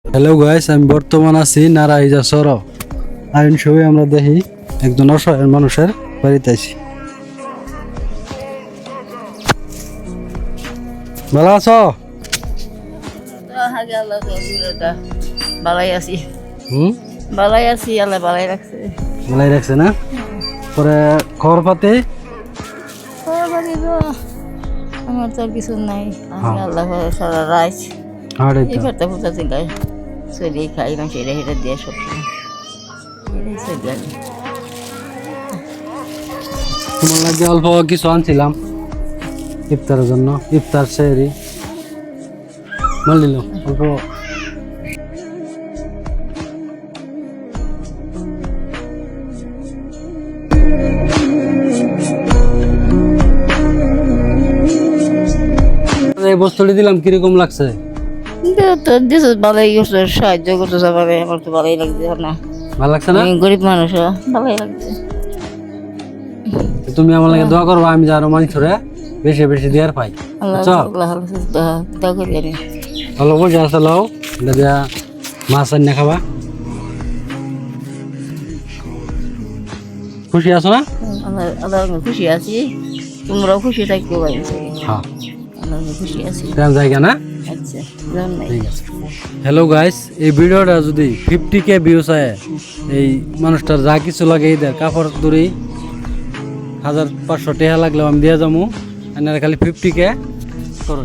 Hello guys, আমি বর্তমান আছি নারাইজা সর আইন সবাই আমরা দেখি একজন অসহায় মানুষের বাড়িতে আছি। ভালো আছো? বালাই আছি হুম, বালাই আছি আল্লাহ বালাই রাখছে। ভালাই রাখছে না? পরে খবর পাতি আমার তো আর কিছু নাই, আমি হ্যাঁ। আল্লাহ সারা রাইস হাড়ে তো এবার তো বুঝা চিন্তায় চলি খাই মাংস এটা হেঁটে দিয়ে সবসময় এটাই চলি আমি। তোমার লাগে অল্প কিছু আনছিলাম ইফতারের জন্য, ইফতার সেহরি মাল নিল অল্প। এই বস্তুটি দিলাম, কিরকম লাগছে? কিন্তু তো দিস ভালোই করছে, সাহায্য করতেছে আমাকে, আমার তো ভালোই লাগছে না। ভালো লাগছে না? আমি গরিব মানুষ, ভালোই লাগছে। তুমি আমার লাগে দোয়া করবা, আমি যারো মানুষ রে বেশি বেশি দেওয়ার পাই। আল্লাহ বুঝছো? আল্লাহ দোয়া করি আমি। ভালো বসে আসতে লাও দিয়া মাছ আনিয়ে খাবা। খুশি আছো না? আল্লাহ আল্লাহ খুশি আছি, তোমরাও খুশি থাকতে পারি। হ্যাঁ, আল্লাহ খুশি আছি। তেমন জায়গা না? আচ্ছা যান নাই। ঠিক আছে। হ্যালো গাইস, এই ভিডিওটা যদি 50K ভিউজ হয়, এই মানুষটার যা কিছু লাগে এদের কাপড় দড়ি 1500 টাকা লাগলেও আমি দিয়ে যাবো। খালি 50K করো।